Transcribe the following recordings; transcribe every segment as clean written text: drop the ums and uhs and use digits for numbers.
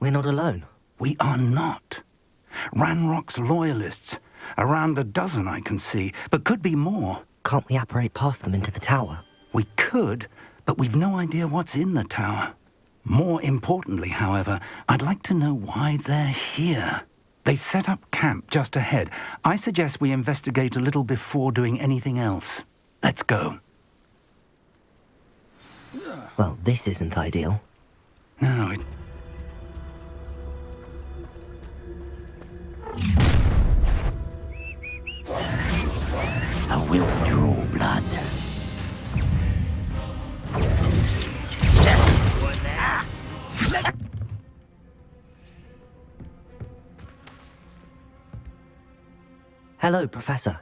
We're not alone. We are not. Ranrock's loyalists. Around a dozen I can see, but could be more. Can't we apparate past them into the tower? We could, but we've no idea what's in the tower. More importantly, however, I'd like to know why they're here. They've set up camp just ahead. I suggest we investigate a little before doing anything else. Let's go. Well, this isn't ideal. No, it... A will draw blood. Hello, Professor.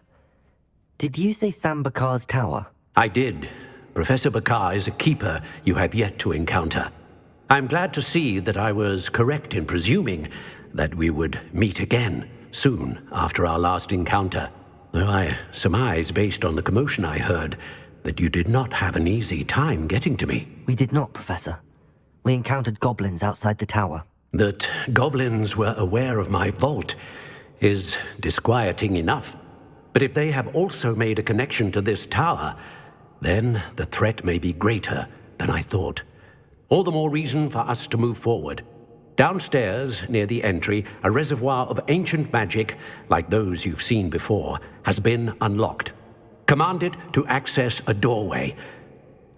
Did you say Sam Bakar's tower? I did. Professor Bakar is a keeper you have yet to encounter. I'm glad to see that I was correct in presuming that we would meet again soon after our last encounter, though I surmise, based on the commotion I heard, that you did not have an easy time getting to me. We did not, Professor. We encountered goblins outside the tower. That goblins were aware of my vault is disquieting enough. But if they have also made a connection to this tower, then the threat may be greater than I thought. All the more reason for us to move forward. Downstairs, near the entry, a reservoir of ancient magic, like those you've seen before, has been unlocked. Command it to access a doorway.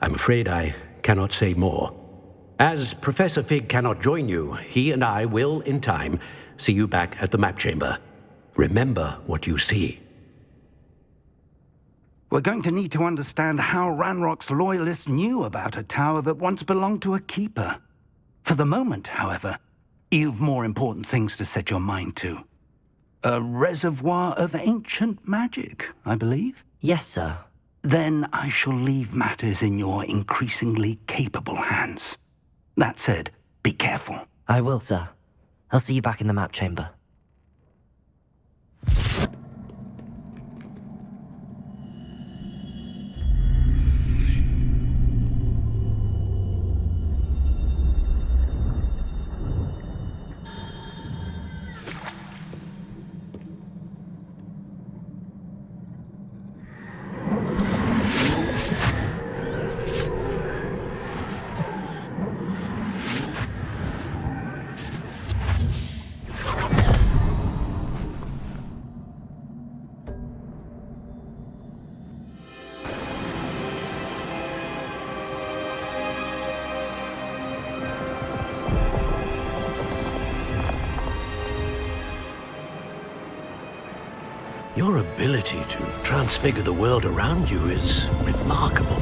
I'm afraid I cannot say more. As Professor Fig cannot join you, he and I will, in time, see you back at the map chamber. Remember what you see. We're going to need to understand how Ranrock's loyalists knew about a tower that once belonged to a keeper. For the moment, however, you've more important things to set your mind to. A reservoir of ancient magic, I believe? Yes, sir. Then I shall leave matters in your increasingly capable hands. That said, be careful. I will, sir. I'll see you back in the map chamber. Your ability to transfigure the world around you is remarkable.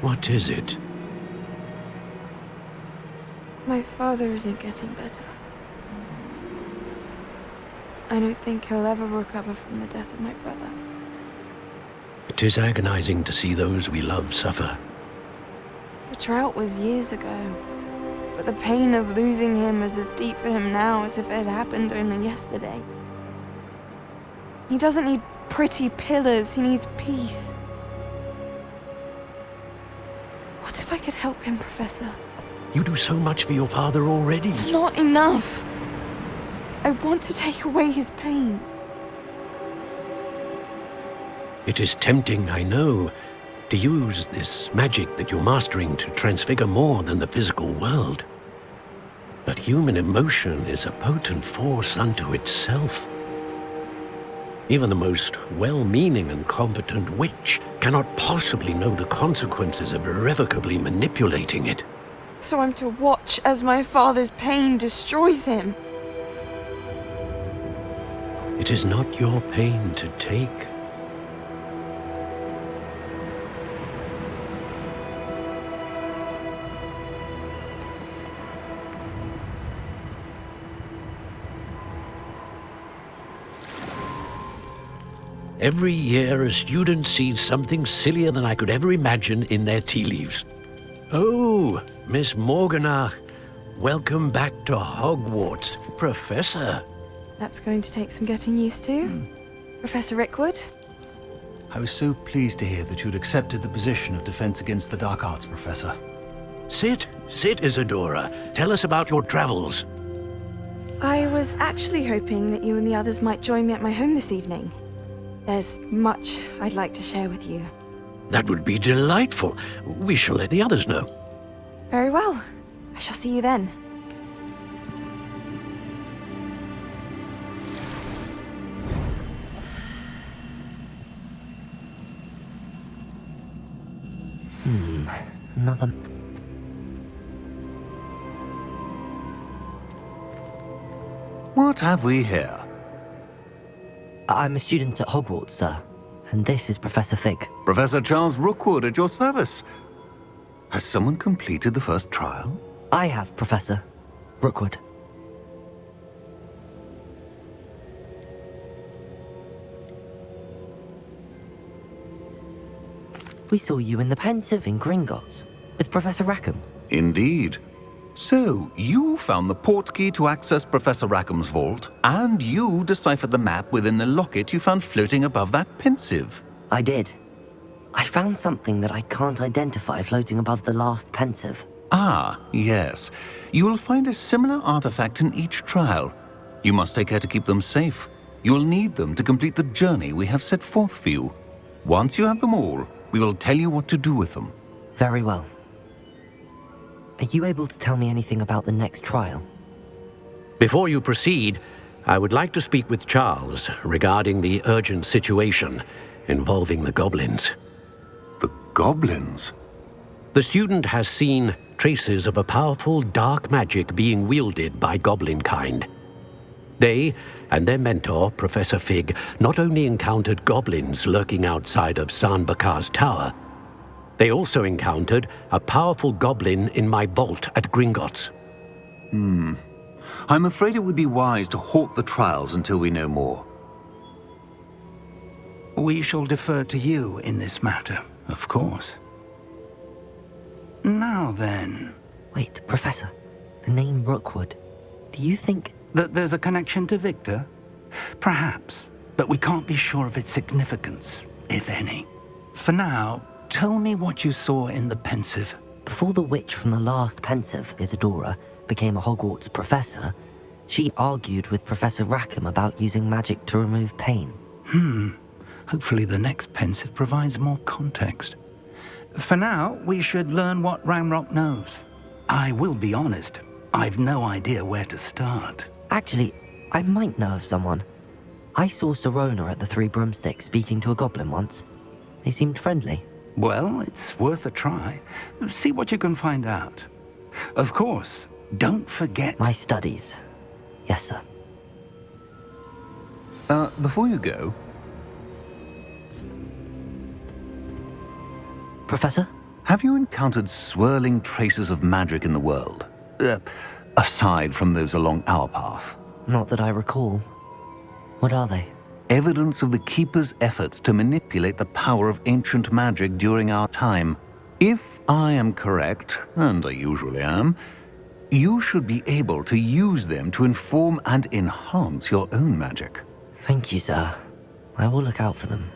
What is it? My father isn't getting better. I don't think he'll ever recover from the death of my brother. It is agonizing to see those we love suffer. The drought was years ago, but the pain of losing him is as deep for him now as if it had happened only yesterday. He doesn't need pretty pillars, he needs peace. What if I could help him, Professor? You do so much for your father already. It's not enough. I want to take away his pain. It is tempting, I know, to use this magic that you're mastering to transfigure more than the physical world. But human emotion is a potent force unto itself. Even the most well-meaning and competent witch cannot possibly know the consequences of irrevocably manipulating it. So I'm to watch as my father's pain destroys him. It is not your pain to take. Every year, a student sees something sillier than I could ever imagine in their tea leaves. Oh, Miss Morganach, welcome back to Hogwarts, Professor. That's going to take some getting used to. Professor Rickwood? I was so pleased to hear that you'd accepted the position of Defense Against the Dark Arts, Professor. Sit, Isadora. Tell us about your travels. I was actually hoping that you and the others might join me at my home this evening. There's much I'd like to share with you. That would be delightful. We shall let the others know. Very well. I shall see you then. Another... What have we here? I'm a student at Hogwarts, sir. And this is Professor Fig. Professor Charles Rookwood at your service. Has someone completed the first trial? I have, Professor Rookwood. We saw you in the Pensive in Gringotts with Professor Rackham. Indeed. So, you found the portkey to access Professor Rackham's vault, and you deciphered the map within the locket you found floating above that Pensive. I did. I found something that I can't identify floating above the last Pensive. Ah, yes. You will find a similar artifact in each trial. You must take care to keep them safe. You will need them to complete the journey we have set forth for you. Once you have them all, we will tell you what to do with them. Very well. Are you able to tell me anything about the next trial? Before you proceed, I would like to speak with Charles regarding the urgent situation involving the goblins. The goblins? The student has seen traces of a powerful dark magic being wielded by goblin kind. They and their mentor, Professor Fig, not only encountered goblins lurking outside of Sanbakar's tower, they also encountered a powerful goblin in my vault at Gringotts. I'm afraid it would be wise to halt the trials until we know more. We shall defer to you in this matter, of course. Now then... Wait, Professor. The name Rookwood. Do you think... that there's a connection to Victor? Perhaps, but we can't be sure of its significance, if any. For now, tell me what you saw in the Pensive. Before the witch from the last Pensive, Isadora, became a Hogwarts professor, she argued with Professor Rackham about using magic to remove pain. Hopefully the next Pensive provides more context. For now, we should learn what Ranrock knows. I will be honest, I've no idea where to start. Actually, I might know of someone. I saw Serona at the Three Broomsticks speaking to a goblin once. They seemed friendly. Well, it's worth a try. See what you can find out. Of course, don't forget... My studies. Yes, sir. Before you go... Professor? Have you encountered swirling traces of magic in the world? Aside from those along our path. Not that I recall. What are they? Evidence of the Keeper's efforts to manipulate the power of ancient magic during our time. If I am correct, and I usually am, you should be able to use them to inform and enhance your own magic. Thank you, sir. I will look out for them.